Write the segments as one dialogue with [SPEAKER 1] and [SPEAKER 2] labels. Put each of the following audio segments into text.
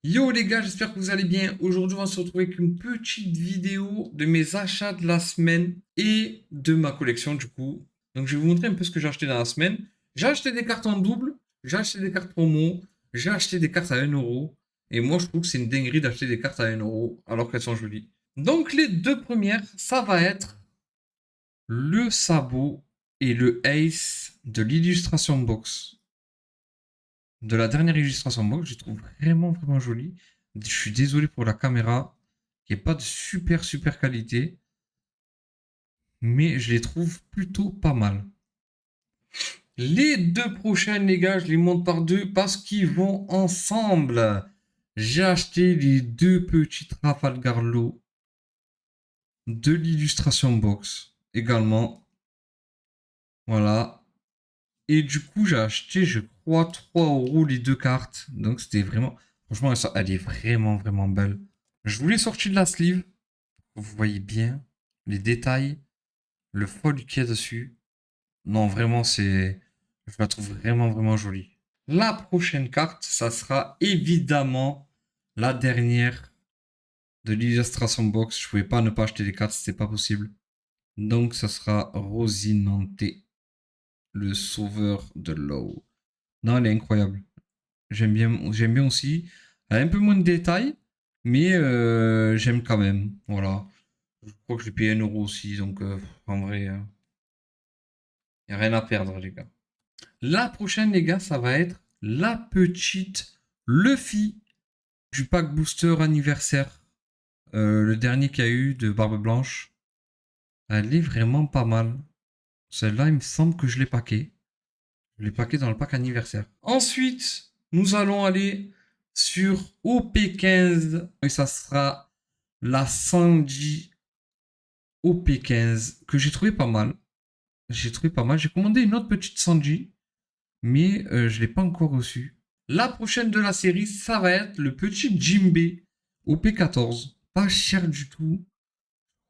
[SPEAKER 1] Yo les gars, j'espère que vous allez bien. Aujourd'hui, on va se retrouver avec une petite vidéo de mes achats de la semaine et de ma collection du coup. Donc je vais vous montrer un peu ce que j'ai acheté dans la semaine. J'ai acheté des cartes en double, j'ai acheté des cartes promo, j'ai acheté des cartes à 1 euro. Et moi, je trouve que c'est une dinguerie d'acheter des cartes à 1 euro alors qu'elles sont jolies. Donc les deux premières, ça va être le sabot et le ace de l'illustration box. De la dernière illustration box, je trouve vraiment joli. Je suis désolé pour la caméra, qui n'est pas de super qualité, mais je les trouve plutôt pas mal. Les deux prochaines, les gars, je les monte par deux parce qu'ils vont ensemble. J'ai acheté les deux petits Trafalgar Law de l'illustration box également. Voilà. Et du coup, j'ai acheté, je crois, 3 euros les deux cartes. Donc c'était vraiment... Franchement, elle est vraiment belle. Je vous l'ai sorti de la sleeve. Vous voyez bien les détails, le foil qu'il y a dessus. Non, vraiment, c'est... Je la trouve vraiment jolie. La prochaine carte, ça sera évidemment la dernière de l'illustration box. Je pouvais pas ne pas acheter les cartes, c'était pas possible. Donc, ça sera Rosinante, le sauveur de l'eau. Non, elle est incroyable. J'aime bien aussi. Elle a un peu moins de détails, mais j'aime quand même. Voilà. Je crois que je l'ai payé 1 euro aussi, donc en vrai, y a rien à perdre, les gars. La prochaine, les gars, ça va être la petite Luffy du pack booster anniversaire. Le dernier qu'il y a eu de Barbe Blanche. Elle est vraiment pas mal. Celle-là, il me semble que je l'ai paqué. Je l'ai paqué dans le pack anniversaire. Ensuite, nous allons aller sur OP15. Et ça sera la Sanji OP15 que j'ai trouvé pas mal. J'ai commandé une autre petite Sanji, mais je ne l'ai pas encore reçue. La prochaine de la série, ça va être le petit Jimbe OP14. Pas cher du tout.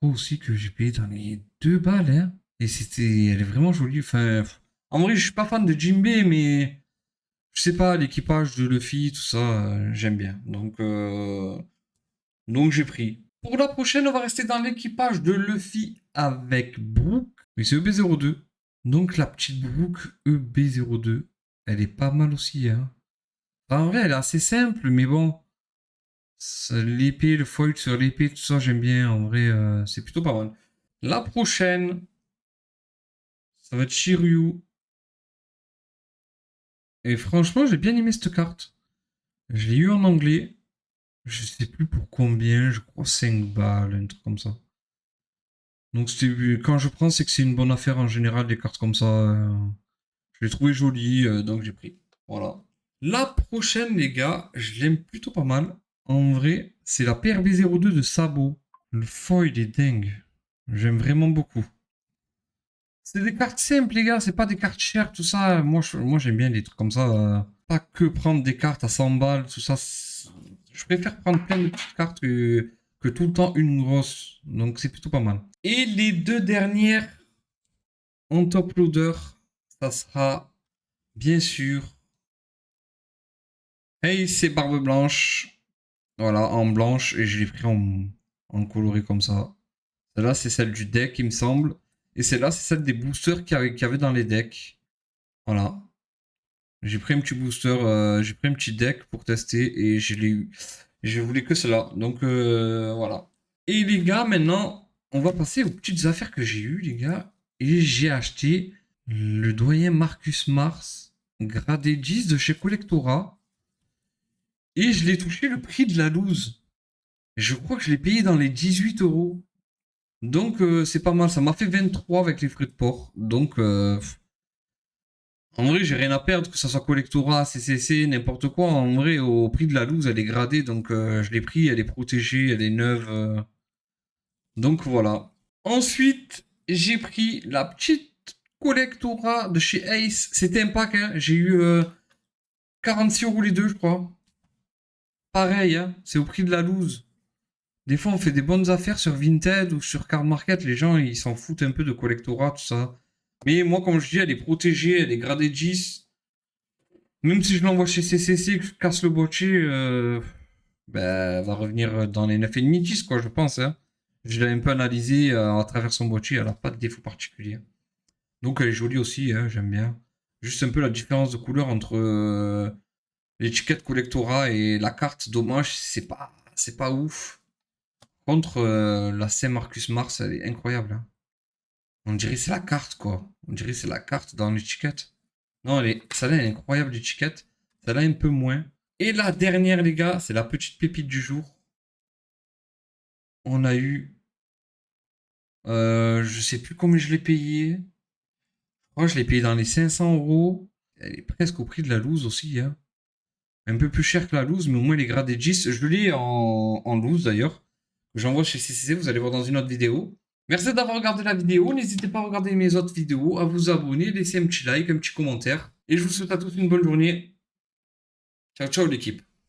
[SPEAKER 1] Aussi que j'ai payé dans les 2 balles. Hein. Et elle est vraiment jolie. Enfin, en vrai, je suis pas fan de Jimbe, mais je sais pas, l'équipage de Luffy, tout ça, j'aime bien. Donc j'ai pris. Pour la prochaine, on va rester dans l'équipage de Luffy avec Brook. Mais c'est EB02. Donc la petite Brook EB02, elle est pas mal aussi. Hein. Enfin, en vrai, elle est assez simple, mais bon. L'épée, le foil sur l'épée, tout ça, j'aime bien. En vrai, c'est plutôt pas mal. La prochaine, ça va être Shiryu. Et franchement, j'ai bien aimé cette carte. Je l'ai eu en anglais. Je sais plus pour combien, je crois 5 balles, un truc comme ça. Donc quand je prends, c'est que c'est une bonne affaire en général, des cartes comme ça. Je l'ai trouvé jolie, donc j'ai pris. Voilà. La prochaine, les gars, je l'aime plutôt pas mal. En vrai, c'est la PRB02 de Sabo. Le foil est dingue. J'aime vraiment beaucoup. C'est des cartes simples, les gars, c'est pas des cartes chères, tout ça. Moi j'aime bien les trucs comme ça. Pas que prendre des cartes à 100 balles, tout ça. Je préfère prendre plein de petites cartes que tout le temps une grosse. Donc c'est plutôt pas mal. Et les deux dernières en top loader, ça sera bien sûr. Hey, c'est Barbe Blanche. Voilà, en blanche, et je l'ai pris en coloré comme ça. Celle-là, c'est celle du deck, il me semble. Et celle-là, c'est celle des boosters qu'il y avait dans les decks. Voilà. J'ai pris un petit booster, j'ai pris un petit deck pour tester et je l'ai eu. Je voulais que cela. Donc voilà. Et les gars, maintenant, on va passer aux petites affaires que j'ai eues, les gars. Et j'ai acheté le doyen Marcus Mars, gradé 10 de chez Collectora. Et je l'ai touché le prix de la loose. Je crois que je l'ai payé dans les 18 euros. Donc c'est pas mal. Ça m'a fait 23 avec les frais de port. Donc en vrai, j'ai rien à perdre, que ça soit Collectora, CCC, n'importe quoi. En vrai, au prix de la loose, elle est gradée, donc je l'ai pris, elle est protégée, elle est neuve. Donc voilà. Ensuite, j'ai pris la petite Collectora de chez Ace. C'était un pack, hein. J'ai eu 46 euros les deux, je crois. Pareil, hein. C'est au prix de la loose. Des fois, on fait des bonnes affaires sur Vinted ou sur Card Market. Les gens, ils s'en foutent un peu de Collectora, tout ça. Mais moi, comme je dis, elle est protégée, elle est gradée 10. Même si je l'envoie chez CCC, que je casse le boîtier, ben, elle va revenir dans les 9,5-10, quoi, je pense. Hein. Je l'ai un peu analysé à travers son boîtier, elle n'a pas de défaut particulier. Donc elle est jolie aussi, hein, j'aime bien. Juste un peu la différence de couleur entre l'étiquette Collectora et la carte. Dommage, c'est pas ouf. Contre la Saint-Marcus Mars, elle est incroyable. Hein. On dirait que c'est la carte, quoi. On dirait que c'est la carte dans l'étiquette. Non, celle-là, elle est incroyable, l'étiquette. Celle-là, un peu moins. Et la dernière, les gars, c'est la petite pépite du jour. On a eu... je sais plus combien je l'ai payé. Je crois que je l'ai payé dans les 500 €. Elle est presque au prix de la loose aussi. Hein. Un peu plus cher que la loose, mais au moins les gradés 10. Je l'ai en loose d'ailleurs. J'envoie chez CCC, vous allez voir dans une autre vidéo. Merci d'avoir regardé la vidéo. N'hésitez pas à regarder mes autres vidéos, à vous abonner, laisser un petit like, un petit commentaire. Et je vous souhaite à tous une bonne journée. Ciao, ciao l'équipe.